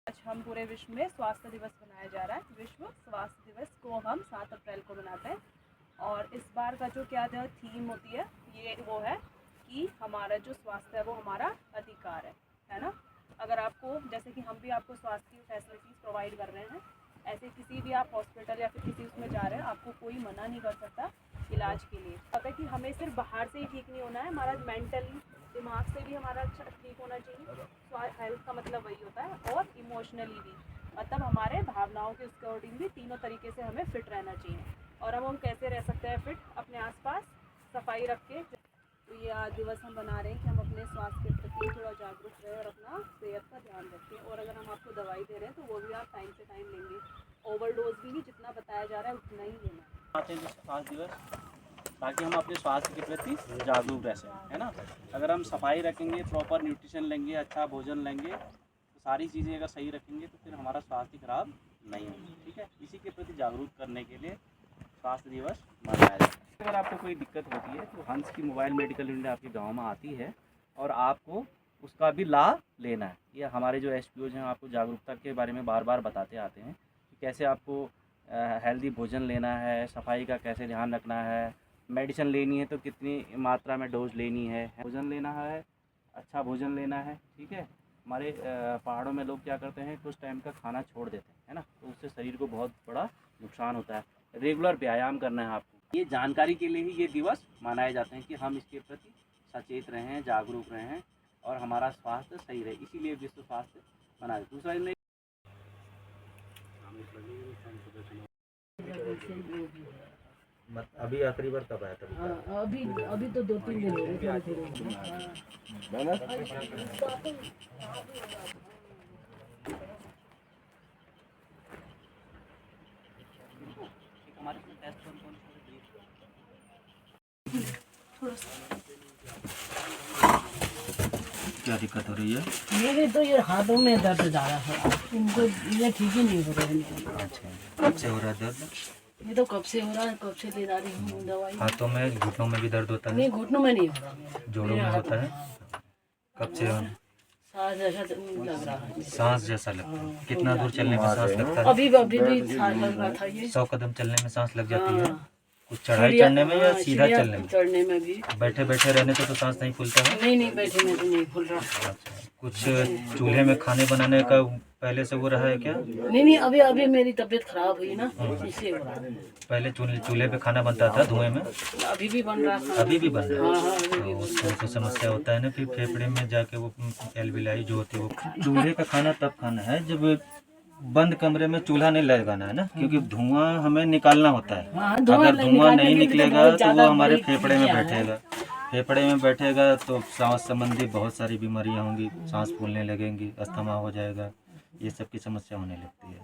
आज हम पूरे विश्व में स्वास्थ्य दिवस मनाया जा रहा है। विश्व स्वास्थ्य दिवस को हम 7 अप्रैल को मनाते हैं और इस बार का जो थीम होती है ये वो है कि हमारा जो स्वास्थ्य है वो हमारा अधिकार है ना। अगर आपको जैसे कि हम भी आपको स्वास्थ्य की फैसिलिटीज़ प्रोवाइड कर रहे हैं, ऐसे किसी भी आप हॉस्पिटल या फिर किसी उसमें जा रहे हैं, आपको कोई मना नहीं कर सकता इलाज के लिए। पता है कि हमें सिर्फ बाहर से ही ठीक नहीं होना है, हमारा मेंटली दिमाग से भी हमारा अच्छा ठीक होना चाहिए। हेल्थ का मतलब वही होता है, और इमोशनली भी, मतलब हमारे भावनाओं के उसके अकॉर्डिंग भी तीनों तरीके से हमें फिट रहना चाहिए। और अब हम कैसे रह सकते हैं फिट? अपने आसपास सफाई रख के। तो ये आज दिवस हम बना रहे हैं कि हम अपने स्वास्थ्य के प्रति थोड़ा जागरूक रहे और अपना सेहत का ध्यान रखें। और अगर हम आपको दवाई दे रहे हैं तो वो भी आप टाइम से टाइम लेंगे, ओवरडोज भी नहीं, जितना बताया जा रहा है उतना ही लेना आते हैं स्वास्थ्य दिवस ताकि हम अपने स्वास्थ्य के प्रति जागरूक रह सकें, है ना। अगर हम सफाई रखेंगे, प्रॉपर न्यूट्रिशन लेंगे, अच्छा भोजन लेंगे, तो सारी चीज़ें अगर सही रखेंगे तो फिर हमारा स्वास्थ्य खराब नहीं होगा, ठीक है। इसी के प्रति जागरूक करने के लिए स्वास्थ्य दिवस मनाया जाता है। अगर आपको कोई दिक्कत होती है तो हंस की मोबाइल मेडिकल यूनिट आपके गाँव में आती है और आपको उसका भी लाभ लेना है। ये हमारे जो SPOs हैं आपको जागरूकता के बारे में बार बार बताते आते हैं कि कैसे आपको हेल्दी भोजन लेना है, सफाई का कैसे ध्यान रखना है, मेडिसिन लेनी है तो कितनी मात्रा में डोज लेनी है, भोजन लेना है, अच्छा भोजन लेना है, ठीक है। हमारे पहाड़ों में लोग क्या करते हैं, कुछ टाइम का खाना छोड़ देते हैं, है ना, तो उससे शरीर को बहुत बड़ा नुकसान होता है। रेगुलर व्यायाम करना है आपको। ये जानकारी के लिए ही ये दिवस मनाए जाते हैं कि हम इसके प्रति सचेत रहें, जागरूक रहें और हमारा स्वास्थ्य सही रहे, इसीलिए विश्व स्वास्थ्य मनाया। दूसरा अभी आखिरी बार कब आया था? अभी तो 2-3 दिन हो गए थोड़े। क्या दिक्कत हो रही है? मेरे तो ये हाथों में दर्द ज़्यादा है, इनको ये ठीक ही नहीं हो रहा है। अच्छा, कब से हो रहा है दर्द? ये तो कब से हो रहा है, कब से ले जा रही हूँ दवाई। हाथों में, घुटनों में भी दर्द होता है? नहीं, घुटनों में नहीं हो रहा मेरा, जोड़ों में होता है? कब से? सांस जैसा लग रहा है। सांस जैसा लगता है? कितना दूर चलने में सांस लगता है? अभी भी सांस लग रहा था ये। 100 कदम चलने में सांस लग जाती है? कुछ चढ़ाई चढ़ने में या सीधा चलने में? चढ़ने में भी। बैठे बैठे रहने से तो सांस नहीं फूलता है? नहीं, बैठे में तो नहीं फूल रहा। कुछ चूल्हे में खाने बनाने का पहले से वो रहा है क्या? नहीं, अभी मेरी तबीयत खराब हुई ना, इससे हो रहा है। पहले चूल्हे पे खाना बनता था धुएं में? अभी भी बन रहा था। अभी भी बन रहा है? हाँ, अभी भी बन उससे तो समस्या होता है ना, फिर फेफड़े में जाके वो एल्विलाई जो होती है वो। चूल्हे का खाना तब खाना है जब बंद कमरे में चूल्हा नहीं लगाना है ना, क्योंकि धुआं हमें निकालना होता है। अगर धुआं नहीं निकलेगा तो वो हमारे फेफड़े में बैठेगा, फेफड़े में बैठेगा तो सांस संबंधी बहुत सारी बीमारियां होंगी, सांस फूलने लगेंगी, अस्थमा हो जाएगा, ये सब की समस्या होने लगती है।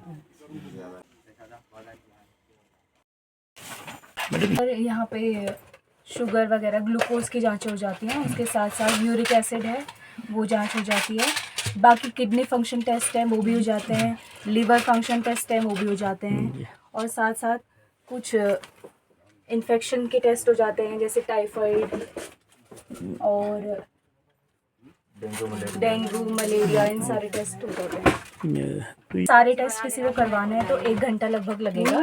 और यहाँ पे शुगर वगैरह ग्लूकोज की जांच हो जाती है, उसके साथ साथ यूरिक एसिड है वो जांच हो जाती है, बाकी किडनी फंक्शन टेस्ट है वो भी हो जाते हैं, लीवर फंक्शन टेस्ट है वो भी हो जाते हैं, और साथ साथ कुछ इन्फेक्शन के टेस्ट हो जाते हैं जैसे टाइफाइड और डेंगू मलेरिया, इन सारे टेस्ट हो जाते हैं। सारे टेस्ट किसी को करवाने हैं तो 1 घंटा लगभग लगेगा,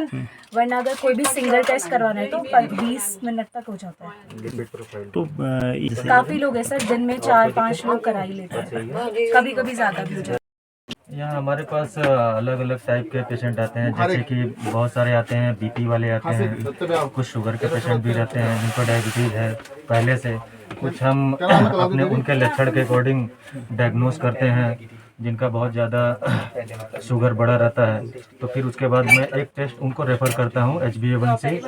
वरना अगर कोई भी सिंगल टेस्ट करवाना है तो 20 मिनट तक हो जाता है। तो काफ़ी लोग हैं सर, दिन में 4-5 लोग करा ही लेते हैं, कभी कभी ज़्यादा भी हो जाता है। यहाँ हमारे पास अलग अलग टाइप के पेशेंट आते हैं, जैसे कि बहुत सारे आते हैं BP वाले आते हैं, कुछ शुगर के पेशेंट भी रहते हैं जिनको डायबिटीज़ है पहले से, कुछ हम अपने उनके लक्षण के अकॉर्डिंग डायग्नोस करते हैं जिनका बहुत ज़्यादा शुगर बढ़ा रहता है, तो फिर उसके बाद मैं एक टेस्ट उनको रेफ़र करता हूँ HbA1c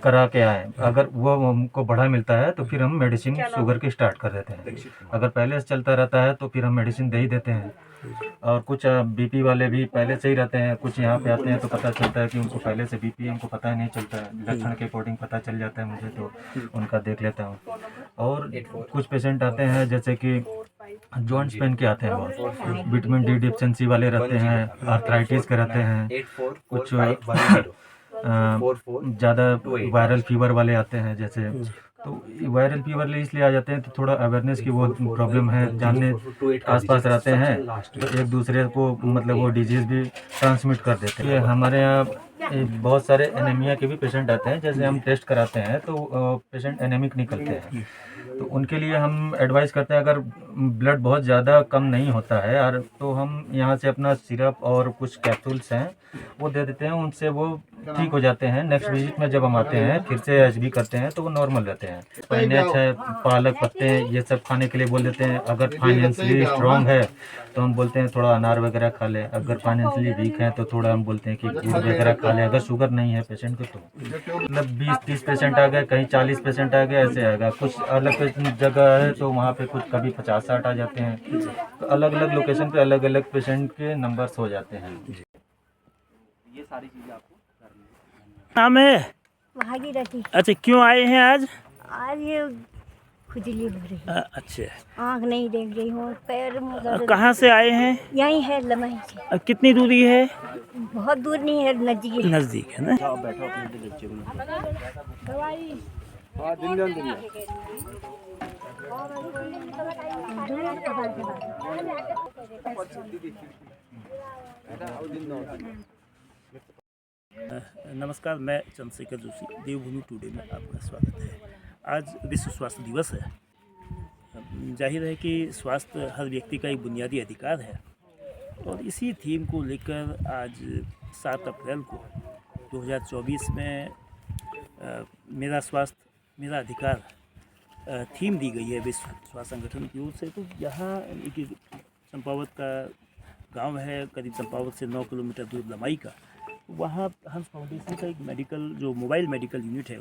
करा के आए। अगर वो हमको बढ़ा मिलता है तो फिर हम मेडिसिन शुगर की स्टार्ट कर देते हैं, अगर पहले से चलता रहता है तो फिर हम मेडिसिन दे ही देते हैं। और कुछ BP वाले भी पहले से ही रहते हैं, कुछ यहाँ पे आते हैं तो पता चलता है कि उनको पहले से BP है, उनको पता ही नहीं चलता है, लक्षण के अकॉर्डिंग पता चल जाता है मुझे, तो उनका देख लेता हूँ। और कुछ पेशेंट आते हैं जैसे कि जॉइंट्स पेन के आते हैं, बहुत विटामिन D डिफिशिएंसी वाले रहते हैं, आर्थराइटिस के रहते हैं, कुछ ज़्यादा वायरल फीवर वाले आते हैं, जैसे तो वायरल फीवर इसलिए आ जाते हैं, तो थोड़ा अवेयरनेस की बहुत प्रॉब्लम है, जानने आसपास रहते हैं तो एक दूसरे को मतलब वो डिजीज़ भी ट्रांसमिट कर देते हैं। हमारे यहाँ बहुत सारे एनीमिया के भी पेशेंट आते हैं, जैसे हम टेस्ट कराते हैं तो पेशेंट एनीमिक निकलते हैं, तो उनके लिए हम एडवाइस करते हैं अगर ब्लड बहुत ज़्यादा कम नहीं होता है और तो हम यहाँ से अपना सिरप और कुछ कैप्सूल्स हैं वो दे देते हैं, उनसे वो ठीक हो जाते हैं। नेक्स्ट विजिट में जब हम आते हैं फिर से एचबी करते हैं तो वो नॉर्मल रहते हैं। स्पिनच है, पालक पत्ते हैं, ये सब खाने के लिए बोल देते हैं। अगर फाइनेंशियली स्ट्रॉन्ग है तो हम बोलते हैं थोड़ा अनार वगैरह खा ले, अगर फाइनेंशियली वीक है तो थोड़ा हम बोलते हैं कि गुड़ वगैरह खा ले। अगर शुगर नहीं है पेशेंट को तो मतलब 20-30 पेशेंट आ गए, कहीं 40 पेशेंट आ गए, ऐसे आएगा। कुछ अलग जगह है तो वहाँ पे कुछ कभी 50-60 आ जाते हैं। अलग अलग लोकेशन पे अलग अलग पेशेंट के नंबर्स हो जाते हैं। ये सारी चीज़ें आपको करनी है। नाम है? भागीरथी। अच्छा, क्यों आए हैं आज? आज ये खुजली हो रही है, अच्छा, आँख नहीं देख रही हूँ, पैर में दर्द। कहाँ से आए हैं? यहीं है लमही से, कितनी दूरी है? बहुत दूर नहीं है, नजदीक है। नज़दीक है ना। आओ बैठो अपने बच्चे को। नमस्कार, मैं चंद्रशेखर जोशी, देवभूमि टुडे में आपका स्वागत है। आज विश्व स्वास्थ्य दिवस है। जाहिर है कि स्वास्थ्य हर व्यक्ति का एक बुनियादी अधिकार है और इसी थीम को लेकर आज 7 अप्रैल को 2024 में मेरा स्वास्थ्य मेरा अधिकार थीम दी गई है विश्व स्वास्थ्य संगठन की ओर से। तो यहाँ एक चंपावत का गांव है, करीब चंपावत से 9 किलोमीटर दूर लमाई का। वहाँ हंस फाउंडेशन का एक मेडिकल जो मोबाइल मेडिकल यूनिट है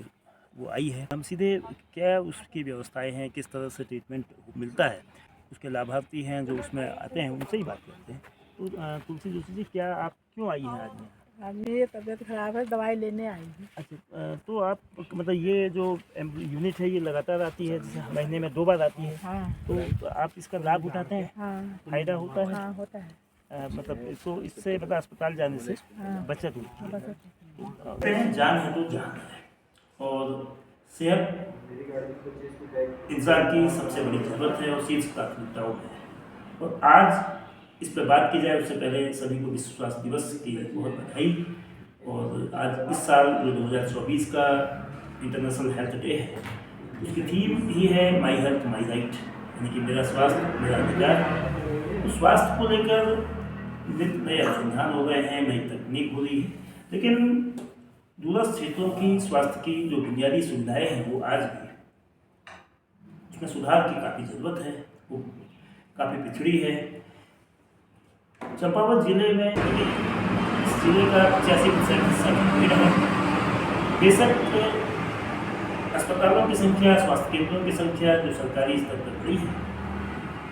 वो आई है। हम सीधे क्या उसकी व्यवस्थाएं हैं, किस तरह से ट्रीटमेंट मिलता है, उसके लाभार्थी हैं जो उसमें आते हैं, उनसे ही बात करते हैं। तो तुलसी जोशी जी, क्या आप क्यों आई हैं आज में? आज मेरी तबीयत खराब है, दवाई लेने आई हूँ। अच्छा, तो आप मतलब ये जो यूनिट है ये लगातार आती है, जैसे महीने में 2 बार आती है, हाँ तो आप इसका लाभ उठाते हैं? हाँ फायदा होता है? हाँ होता है। मतलब तो इससे मतलब अस्पताल जाने से हाँ। बचत होती है। बस कहते हैं जान है तो जान है, और सेहत इंसान की सबसे बड़ी ज़रूरत है और शीर्ष प्राथमिकताओं में है। और आज इस पर बात की जाए उससे पहले सभी को विश्व स्वास्थ्य दिवस की बहुत बधाई। और आज इस साल जो 2024 का इंटरनेशनल हेल्थ डे है, उसकी थीम ही है माई हेल्थ माई राइट, यानी कि मेरा स्वास्थ्य मेरा अधिकार। तो स्वास्थ्य को लेकर नित्य नए अनुसंधान हो रहे हैं, नई तकनीक हो रही है, लेकिन दूरस्थ क्षेत्रों की स्वास्थ्य की जो बुनियादी सुविधाएं हैं वो आज भी उसमें सुधार की काफ़ी ज़रूरत है, वो काफ़ी पिछड़ी है। चंपावत जिले में इस जिले का 85% हिस्सा ग्रामीण है। बेशक अस्पतालों की संख्या, स्वास्थ्य केंद्रों की संख्या जो सरकारी स्तर पर बड़ी है,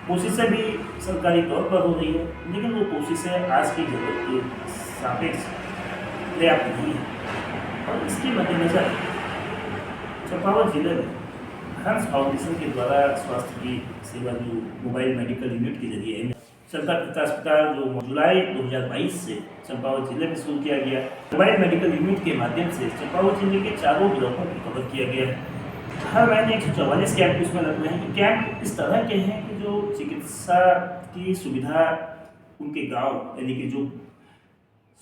कोशिशें भी सरकारी तौर पर हो रही है, लेकिन वो कोशिशें आज की जरूरत के सापेक्ष पर्याप्त नहीं है। और इसके मद्देनजर चंपावत जिले में हंस फाउंडेशन के द्वारा स्वास्थ्य की सेवा जो मोबाइल मेडिकल यूनिट के जरिए चलता फिरता अस्पताल जो जुलाई 2022 से चंपावत जिले में शुरू किया गया, मोबाइल मेडिकल यूनिट के माध्यम से चंपावत जिले के 4 ब्लॉकों को कवर किया गया है। हर महीने 144 कैंप उसमें लग रहे हैं। कैंप इस तरह के हैं कि जो चिकित्सा की सुविधा उनके गांव, यानी कि जो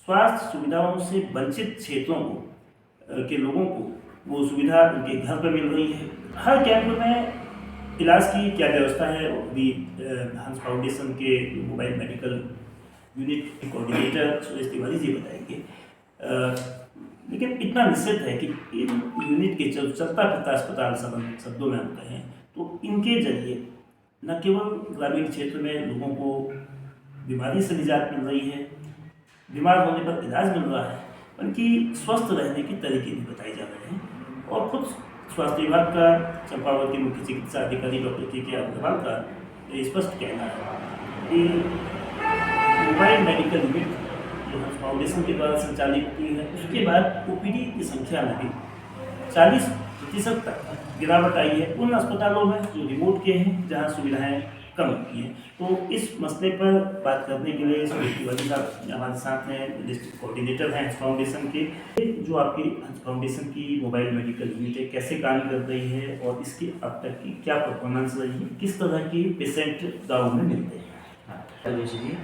स्वास्थ्य सुविधाओं से वंचित क्षेत्रों को के लोगों को वो सुविधा उनके घर पर मिल रही है। हर कैंप में इलाज की क्या व्यवस्था है वो भी हंस फाउंडेशन के मोबाइल मेडिकल यूनिट के कोऑर्डिनेटर सुरेश तिवारी जी बताएंगे। लेकिन इतना निश्चित है कि इन यूनिट के चलता फिरता अस्पताल शब्दों में हम कहें तो इनके जरिए न केवल ग्रामीण क्षेत्र में लोगों को बीमारी से निजात मिल रही है, बीमार होने पर इलाज मिल रहा है, बल्कि स्वस्थ रहने के तरीके भी बताए जा रहे हैं। और खुद स्वास्थ्य विभाग का चंपावत के मुख्य चिकित्सा अधिकारी डॉक्टर के अग्रवाल का ये स्पष्ट कहना है कि मोबाइल मेडिकल यूनिट जो हंस फाउंडेशन के द्वारा संचालित की है, उसके बाद ओपीडी की संख्या में भी 40% तक गिरावट आई है। उन अस्पतालों में जो रिमोट के हैं, जहां सुविधाएं कम होती है। तो इस मसले पर बात करने के लिए वली साहब हमारे साथ हैं, डिस्ट्रिक्ट कोऑर्डिनेटर हैं हंस फाउंडेशन के। जो आपकी हंस फाउंडेशन की मोबाइल मेडिकल यूनिट है, कैसे काम कर रही है और इसकी अब तक की क्या परफॉर्मेंस रही है, किस तरह की पेशेंट गाँव में मिलते हैं? जोशी जी,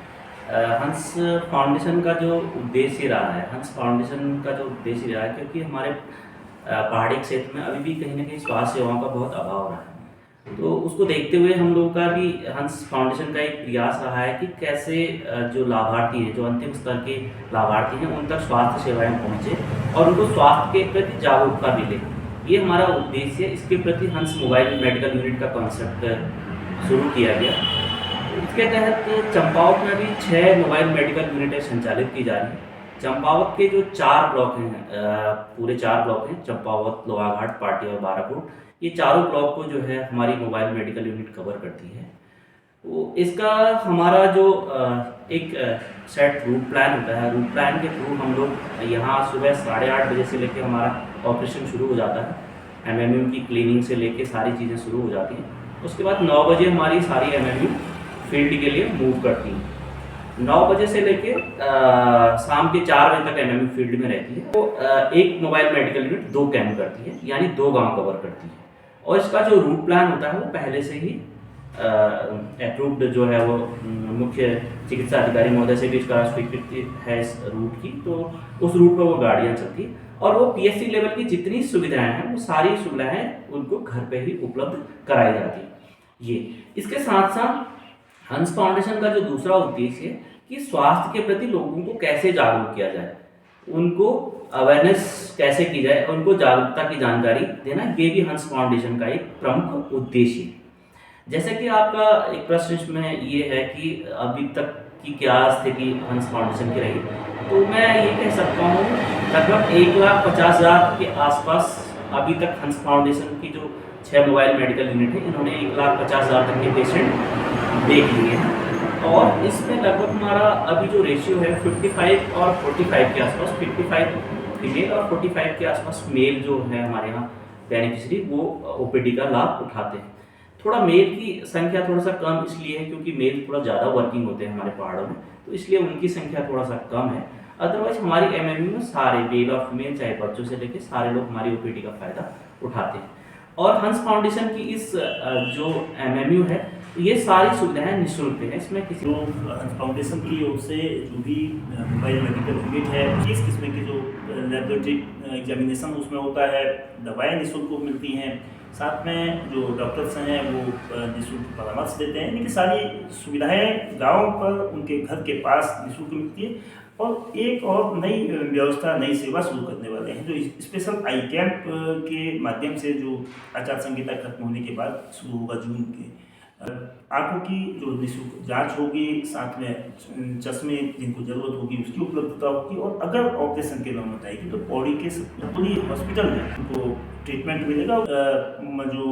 हंस फाउंडेशन का जो उद्देश्य रहा है, हंस फाउंडेशन का जो उद्देश्य रहा है, क्योंकि हमारे पहाड़ी क्षेत्र में अभी भी कहीं ना कहीं स्वास्थ्य सेवाओं का बहुत अभाव रहा है, तो उसको देखते हुए हम लोगों का भी हंस फाउंडेशन का एक प्रयास रहा है कि कैसे जो लाभार्थी हैं, जो अंतिम स्तर के लाभार्थी हैं, उन तक स्वास्थ्य सेवाएं पहुंचे और उनको स्वास्थ्य के प्रति जागरूकता मिले। ये हमारा उद्देश्य है। इसके प्रति हंस मोबाइल मेडिकल यूनिट का कॉन्सेप्ट शुरू किया गया। इसके तहत चंपावत में भी 6 मोबाइल मेडिकल यूनिटें संचालित की जा रही हैं। चंपावत के जो 4 ब्लॉक हैं, पूरे 4 ब्लॉक हैं, चंपावत, लोहाघाट, पाटी और बाराकोट, ये चारों ब्लॉक को जो है हमारी मोबाइल मेडिकल यूनिट कवर करती है। तो इसका हमारा जो एक सेट रूट प्लान होता है, रूट प्लान के थ्रू हम लोग यहाँ सुबह 8:30 बजे से लेकर हमारा ऑपरेशन शुरू हो जाता है। एमएमयू की क्लीनिंग से लेकर सारी चीज़ें शुरू हो जाती हैं। उसके बाद 9 बजे हमारी सारी एमएमयू फील्ड के लिए मूव करती हैं। 9 बजे से लेके शाम के 4 बजे तक एमएमयू फील्ड में रहती है। तो एक मोबाइल मेडिकल यूनिट 2 कैंप करती है, यानी 2 गांव कवर करती है। और इसका जो रूट प्लान होता है वो पहले से ही अप्रूव्ड जो है वो मुख्य चिकित्सा अधिकारी महोदय से भी इसका स्वीकृति है इस रूट की, तो उस रूट पर वो गाड़ियाँ चलती हैं और वो पीएचसी लेवल की जितनी सुविधाएं हैं वो सारी सुविधाएं उनको घर पे ही उपलब्ध कराई जाती है। ये इसके साथ साथ हंस फाउंडेशन का जो दूसरा उद्देश्य है कि स्वास्थ्य के प्रति लोगों को कैसे जागरूक किया जाए, उनको अवेयरनेस कैसे की जाए, उनको जागरूकता की जानकारी देना, ये भी हंस फाउंडेशन का एक प्रमुख उद्देश्य है। जैसे कि आपका एक प्रश्न इसमें ये है कि अभी तक की क्या स्थिति हंस फाउंडेशन की रही, तो मैं ये कह सकता हूँ लगभग 1,50,000 के आसपास अभी तक हंस फाउंडेशन की जो 6 मोबाइल मेडिकल यूनिट है, इन्होंने 1,50,000 तक के पेशेंट देख लिए हैं। और इसमें लगभग हमारा अभी जो रेशियो है 55 और 45 के आसपास, 55 फीमेल और 45 के आसपास मेल जो है हमारे यहाँ बेनिफिशरी, वो ओपीडी का लाभ उठाते हैं। थोड़ा मेल की संख्या थोड़ा सा कम इसलिए है क्योंकि मेल थोड़ा ज़्यादा वर्किंग होते हैं हमारे पहाड़ों में, तो इसलिए उनकी संख्या थोड़ा सा कम है। अदरवाइज हमारी एमएमयू में सारे मेल और फीमेल, चाहे बच्चों से लेकर सारे लोग हमारी ओपीडी का फायदा उठाते हैं। और हंस फाउंडेशन की इस जो एमएमयू है, ये सारी सुविधाएं निःशुल्क हैं। इसमें किसी जो हंस फाउंडेशन की ओर से जो भी मोबाइल मेडिकल यूनिट है, इस किस्म की जो लेबोरेटरी एग्जामिनेशन उसमें होता है, दवाएं निःशुल्क मिलती हैं, साथ में जो डॉक्टर्स हैं वो निःशुल्क परामर्श देते हैं। यानी कि सारी सुविधाएं गाँव पर उनके घर के पास निःशुल्क मिलती है। और एक और नई व्यवस्था, नई सेवा शुरू करने वाले हैं, जो स्पेशल आई कैंप के माध्यम से जो आचार संहिता खत्म होने के बाद शुरू होगा जून के। आंखों की जो निःशुल्क जांच होगी, साथ में चश्मे जिनको जरूरत होगी उसकी उपलब्धता होगी, और अगर ऑपरेशन की जरूरत आएगी तो पौड़ी के पूरी हॉस्पिटल में उनको ट्रीटमेंट मिलेगा। जो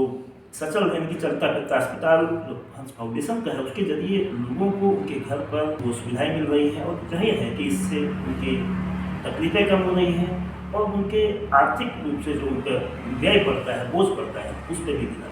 सचल यानी कि चलता फिरता अस्पताल जो हंस फाउंडेशन का है, उसके जरिए लोगों को उनके घर पर वो सुविधाएं मिल रही हैं, और जाहिर है कि इससे उनकी तकलीफें कम हो रही हैं और उनके आर्थिक रूप से जो उनका व्यय पड़ता है, बोझ पड़ता है, उस पर भी गिरा